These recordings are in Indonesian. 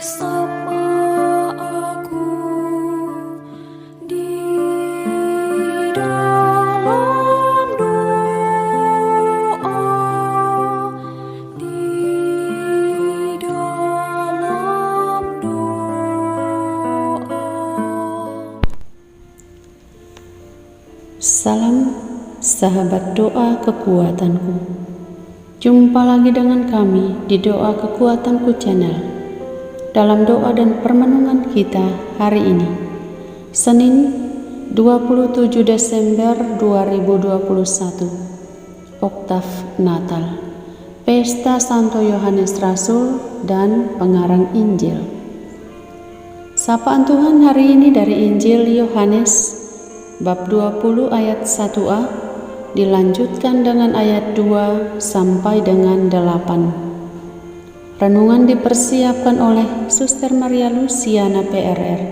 Bersama aku di dalam doa, di dalam doa. Salam sahabat doa kekuatanku. Jumpa lagi dengan kami di Doa Kekuatanku Channel. Dalam doa dan permenungan kita hari ini, Senin 27 Desember 2021, Oktav Natal, Pesta Santo Yohanes Rasul dan Pengarang Injil. Sapaan Tuhan hari ini dari Injil Yohanes bab 20 ayat 1a, dilanjutkan dengan ayat 2 sampai dengan 8. Renungan dipersiapkan oleh Suster Maria Luciana PRR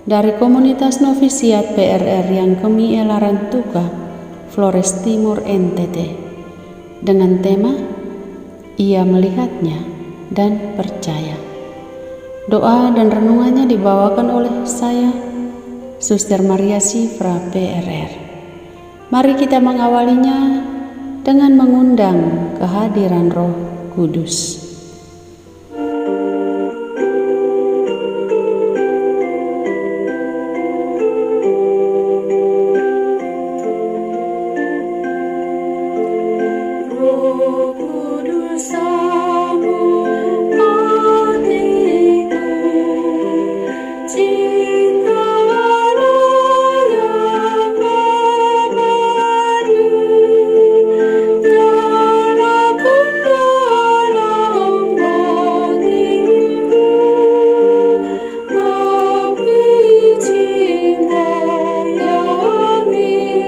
dari komunitas novisiat PRR yang Kemi Elaran Tuka, Flores Timur NTT, dengan tema Ia Melihatnya dan Percaya. Doa dan renungannya dibawakan oleh saya, Suster Maria Sifra PRR. Mari kita mengawalinya dengan mengundang kehadiran Roh Kudus. Roh Kudus sambut hatiku, cintalah yang abadi, nyalakan dalam hatiku, api cinta yang ilahi.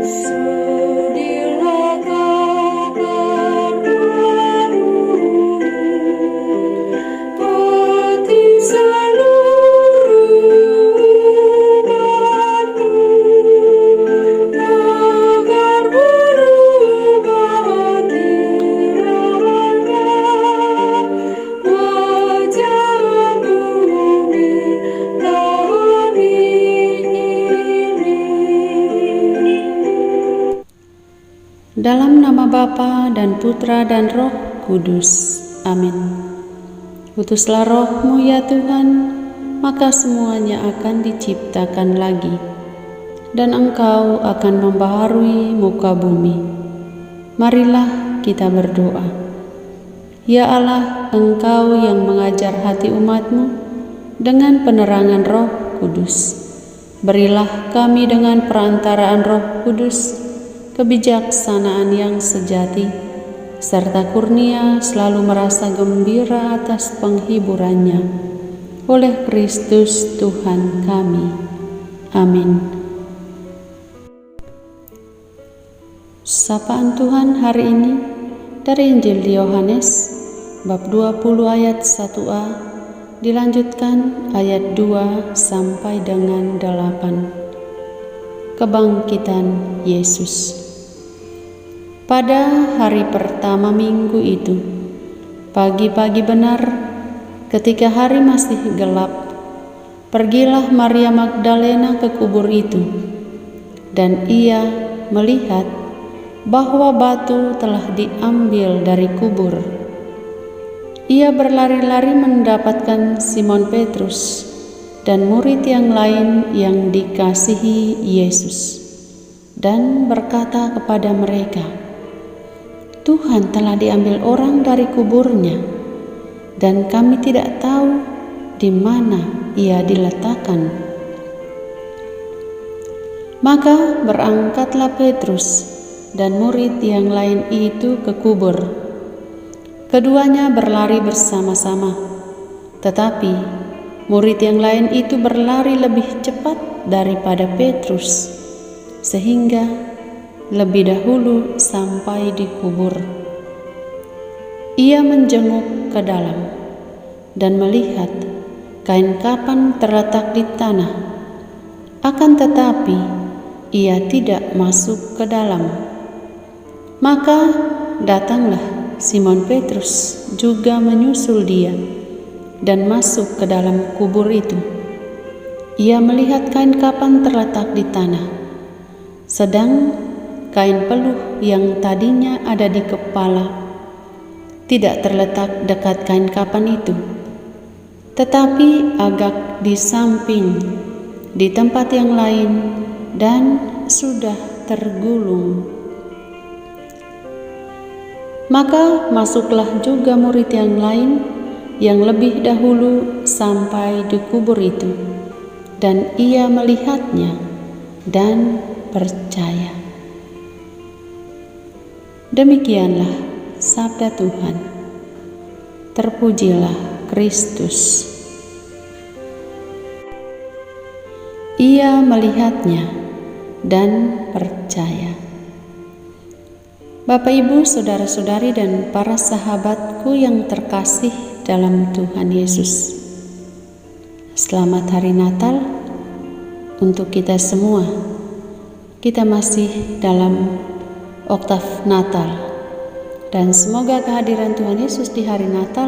Sudilah kabar baru bagi seluruh umatmu, agar berubah kiranya wajah bumi kami ini. Dalam nama Bapa dan Putra dan Roh Kudus. Amin. Utuslah Roh-Mu ya Tuhan, maka semuanya akan diciptakan lagi, dan Engkau akan membaharui muka bumi. Marilah kita berdoa. Ya Allah, Engkau yang mengajar hati umat-Mu dengan penerangan Roh Kudus, berilah kami dengan perantaraan Roh Kudus kebijaksanaan yang sejati, serta kurnia selalu merasa gembira atas penghiburannya, oleh Kristus Tuhan kami. Amin. Sapaan Tuhan hari ini dari Injil Yohanes bab 20 ayat 1a, dilanjutkan ayat 2 sampai dengan 8. Kebangkitan Yesus. Pada hari pertama minggu itu, pagi-pagi benar, ketika hari masih gelap, pergilah Maria Magdalena ke kubur itu, dan ia melihat bahwa batu telah diambil dari kubur. Ia berlari-lari mendapatkan Simon Petrus dan murid yang lain yang dikasihi Yesus, dan berkata kepada mereka, Tuhan telah diambil orang dari kuburnya, dan kami tidak tahu di mana ia diletakkan. Maka berangkatlah Petrus dan murid yang lain itu ke kubur. Keduanya berlari bersama-sama, tetapi murid yang lain itu berlari lebih cepat daripada Petrus, sehingga lebih dahulu sampai di kubur. Ia menjenguk ke dalam dan melihat kain kapan terletak di tanah, Akan tetapi ia tidak masuk ke dalam. Maka datanglah Simon Petrus juga menyusul dia dan masuk ke dalam kubur itu. Ia melihat kain kapan terletak di tanah, sedang kain peluh yang tadinya ada di kepala tidak terletak dekat kain kapan itu, tetapi agak di samping, di tempat yang lain, dan sudah tergulung. Maka masuklah juga murid yang lain yang lebih dahulu sampai di kubur itu, dan ia melihatnya dan percaya. Demikianlah sabda Tuhan. Terpujilah Kristus. Ia melihatnya dan percaya. Bapak, Ibu, saudara-saudari, dan para sahabatku yang terkasih dalam Tuhan Yesus, selamat Hari Natal untuk kita semua. Kita masih dalam oktav Natal, dan semoga kehadiran Tuhan Yesus di hari Natal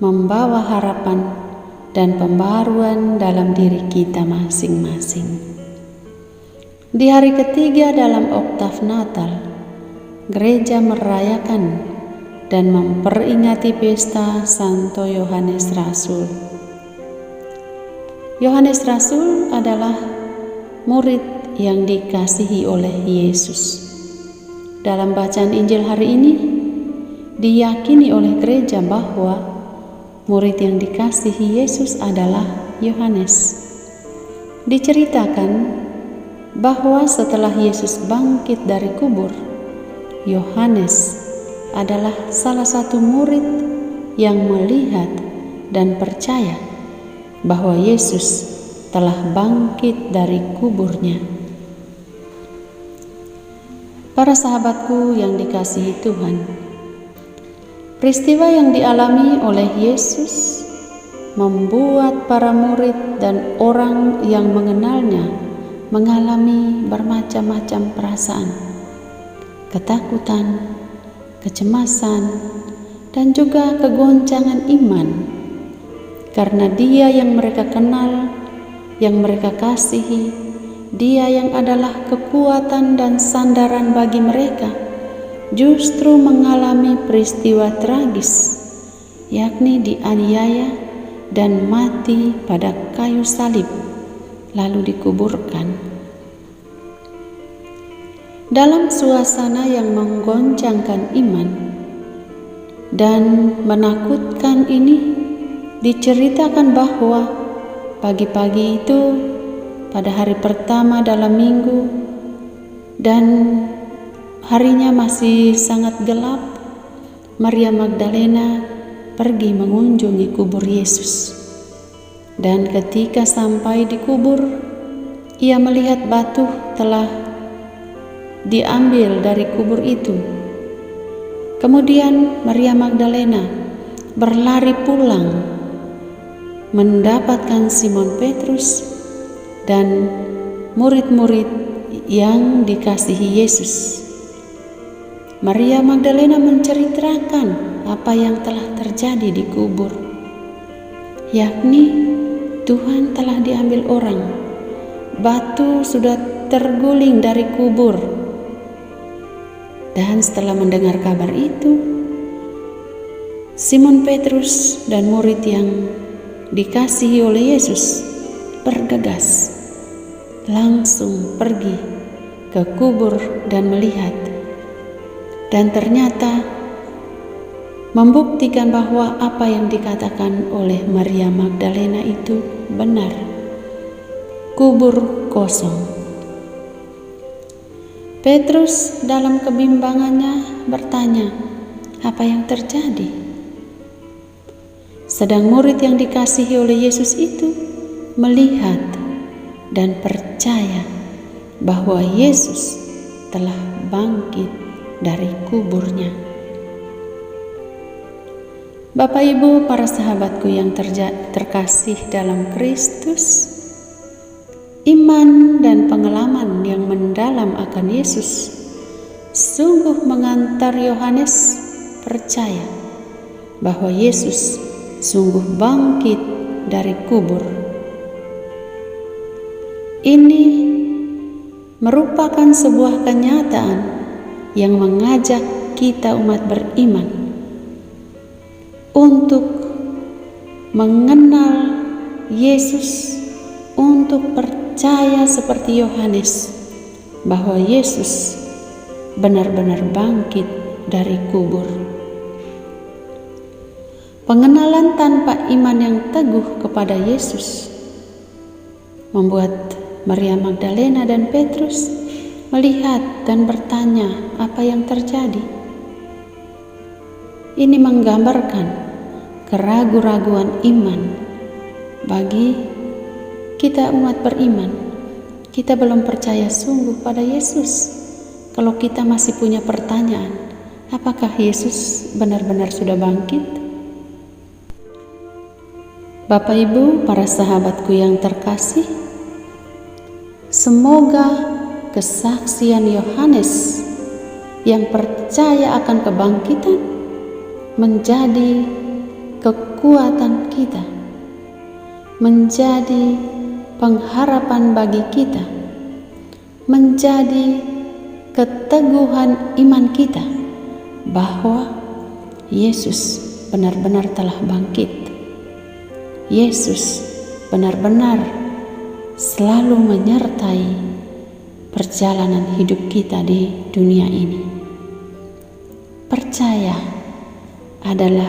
membawa harapan dan pembaharuan dalam diri kita masing-masing. Di hari ketiga dalam oktav Natal, gereja merayakan dan memperingati pesta Santo Yohanes Rasul. Yohanes Rasul adalah murid yang dikasihi oleh Yesus. Dalam bacaan Injil hari ini, diyakini oleh gereja bahwa murid yang dikasihi Yesus adalah Yohanes. Diceritakan bahwa setelah Yesus bangkit dari kubur, Yohanes adalah salah satu murid yang melihat dan percaya bahwa Yesus telah bangkit dari kuburnya. Para sahabatku yang dikasihi Tuhan, peristiwa yang dialami oleh Yesus membuat para murid dan orang yang mengenalnya mengalami bermacam-macam perasaan, ketakutan, kecemasan, dan juga kegoncangan iman, karena Dia yang mereka kenal, yang mereka kasihi, Dia yang adalah kekuatan dan sandaran bagi mereka, justru mengalami peristiwa tragis, yakni dianiaya dan mati pada kayu salib, lalu dikuburkan. Dalam suasana yang menggoncangkan iman dan menakutkan ini, diceritakan bahwa pagi-pagi itu pada hari pertama dalam minggu dan harinya masih sangat gelap, Maria Magdalena pergi mengunjungi kubur Yesus. Dan ketika sampai di kubur, ia melihat batu telah diambil dari kubur itu. Kemudian Maria Magdalena berlari pulang, mendapatkan Simon Petrus dan murid-murid yang dikasihi Yesus. Maria Magdalena menceritakan apa yang telah terjadi di kubur, yakni Tuhan telah diambil orang, batu sudah terguling dari kubur. Dan setelah mendengar kabar itu, Simon Petrus dan murid yang dikasihi oleh Yesus bergegas, langsung pergi ke kubur dan melihat. Dan ternyata membuktikan bahwa apa yang dikatakan oleh Maria Magdalena itu benar. Kubur kosong. Petrus dalam kebimbangannya bertanya, apa yang terjadi? Sedang murid yang dikasihi oleh Yesus itu melihat dan percaya bahwa Yesus telah bangkit dari kuburnya. Bapak, Ibu, para sahabatku yang terkasih dalam Kristus, Iman dan pengalaman yang mendalam akan Yesus sungguh mengantar Yohanes percaya bahwa Yesus sungguh bangkit dari kubur. Ini merupakan sebuah kenyataan yang mengajak kita umat beriman untuk mengenal Yesus, untuk percaya seperti Yohanes bahwa Yesus benar-benar bangkit dari kubur. Pengenalan tanpa iman yang teguh kepada Yesus membuat Maria Magdalena dan Petrus melihat dan bertanya apa yang terjadi. Ini menggambarkan keraguan-raguan iman bagi kita umat beriman. Kita belum percaya sungguh pada Yesus. Kalau kita masih punya pertanyaan, apakah Yesus benar-benar sudah bangkit? Bapak Ibu, para sahabatku yang terkasih, semoga kesaksian Yohanes yang percaya akan kebangkitan menjadi kekuatan kita, menjadi pengharapan bagi kita, menjadi keteguhan iman kita bahwa Yesus benar-benar telah bangkit. Yesus benar-benar selalu menyertai perjalanan hidup kita di dunia ini. Percaya adalah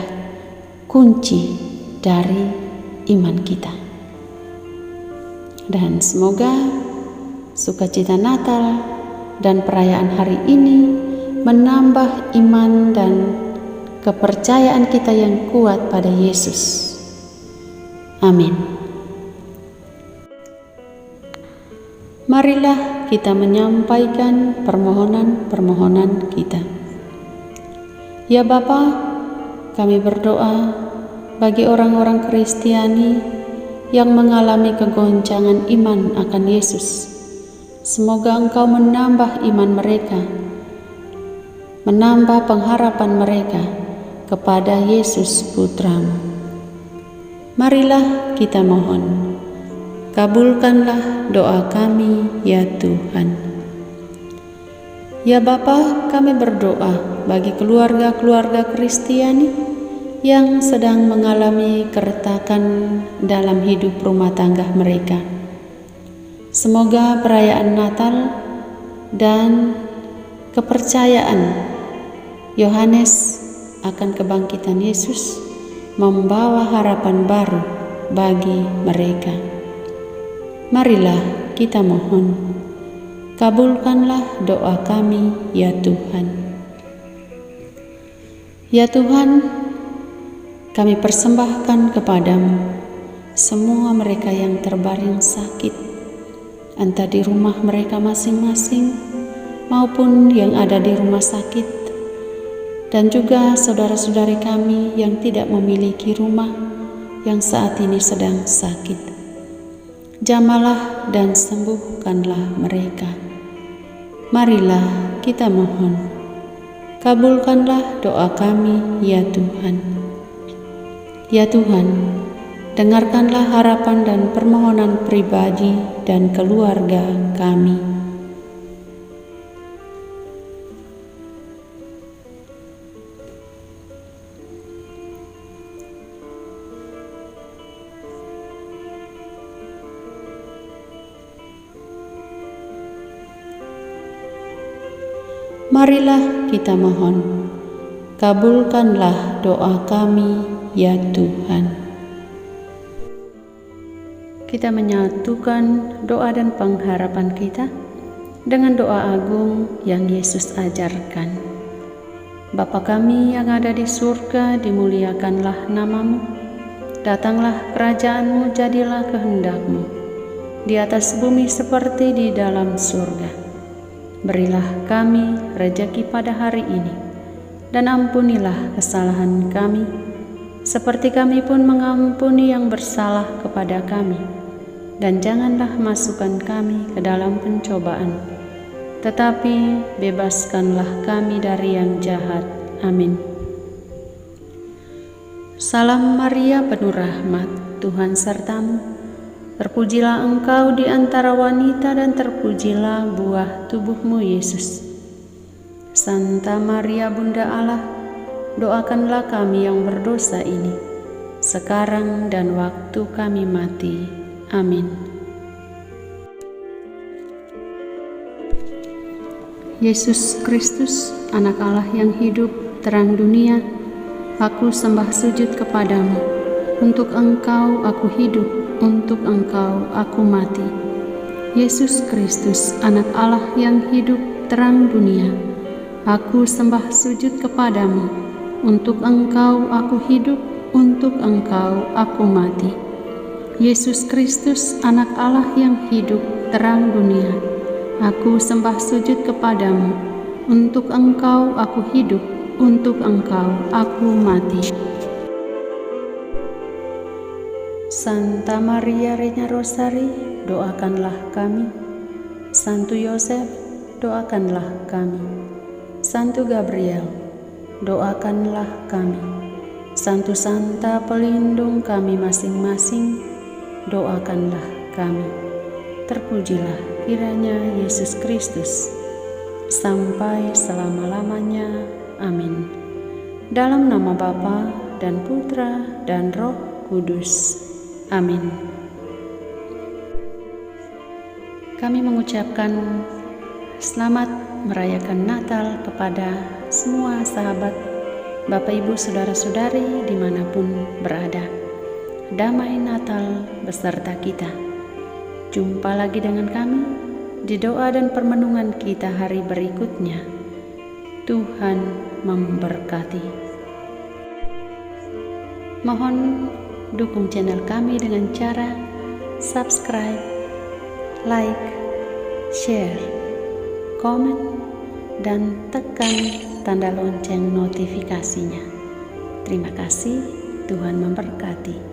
kunci dari iman kita. Dan semoga sukacita Natal dan perayaan hari ini menambah iman dan kepercayaan kita yang kuat pada Yesus. Amin. Marilah kita menyampaikan permohonan-permohonan kita. Ya Bapa, kami berdoa bagi orang-orang Kristiani yang mengalami kegoncangan iman akan Yesus. Semoga Engkau menambah iman mereka, menambah pengharapan mereka kepada Yesus Putra-Mu. Marilah kita mohon, kabulkanlah doa kami ya Tuhan. Ya Bapa, kami berdoa bagi keluarga-keluarga Kristiani yang sedang mengalami keretakan dalam hidup rumah tangga mereka. Semoga perayaan Natal dan kepercayaan Yohanes akan kebangkitan Yesus membawa harapan baru bagi mereka. Marilah kita mohon, kabulkanlah doa kami ya Tuhan. Ya Tuhan, kami persembahkan kepadamu semua mereka yang terbaring sakit, entah di rumah mereka masing-masing maupun yang ada di rumah sakit, dan juga saudara-saudari kami yang tidak memiliki rumah yang saat ini sedang sakit. Jamalah dan sembuhkanlah mereka. Marilah kita mohon, kabulkanlah doa kami ya Tuhan. Ya Tuhan, dengarkanlah harapan dan permohonan pribadi dan keluarga kami. Marilah kita mohon, kabulkanlah doa kami ya Tuhan. Kita menyatukan doa dan pengharapan kita dengan doa agung yang Yesus ajarkan. Bapa kami yang ada di surga, dimuliakanlah nama-Mu. Datanglah kerajaan-Mu, jadilah kehendak-Mu di atas bumi seperti di dalam surga. Berilah kami rejeki pada hari ini, dan ampunilah kesalahan kami, seperti kami pun mengampuni yang bersalah kepada kami. dan janganlah masukkan kami ke dalam pencobaan, tetapi bebaskanlah kami dari yang jahat. Amin. Salam Maria, penuh rahmat, Tuhan sertamu. Terpujilah engkau di antara wanita dan terpujilah buah tubuhmu, Yesus. Santa Maria, Bunda Allah, doakanlah kami yang berdosa ini, sekarang dan waktu kami mati. Amin. Yesus Kristus, Anak Allah yang hidup, terang dunia, aku sembah sujud kepadamu. Untuk Engkau aku hidup, untuk Engkau aku mati. Yesus Kristus, Anak Allah yang hidup, terang dunia, aku sembah sujud kepadamu. Untuk Engkau aku hidup, untuk Engkau aku mati. Yesus Kristus, Anak Allah yang hidup, terang dunia, aku sembah sujud kepadamu. Untuk Engkau aku hidup, untuk Engkau aku mati. Santa Maria Regina Rosari, doakanlah kami. Santo Yosef, doakanlah kami. Santo Gabriel, doakanlah kami. Santo Santa pelindung kami masing-masing, doakanlah kami. Terpujilah kiranya Yesus Kristus sampai selama-lamanya. Amin. Dalam nama Bapa dan Putra dan Roh Kudus. Amin. Kami mengucapkan selamat merayakan Natal kepada semua sahabat, Bapak Ibu, saudara-saudari dimanapun berada. Damai Natal beserta kita. Jumpa lagi dengan kami di doa dan permenungan kita hari berikutnya. Tuhan memberkati. Mohon dukung channel kami dengan cara subscribe, like, share, komen, dan tekan tanda lonceng notifikasinya. Terima kasih, Tuhan memberkati.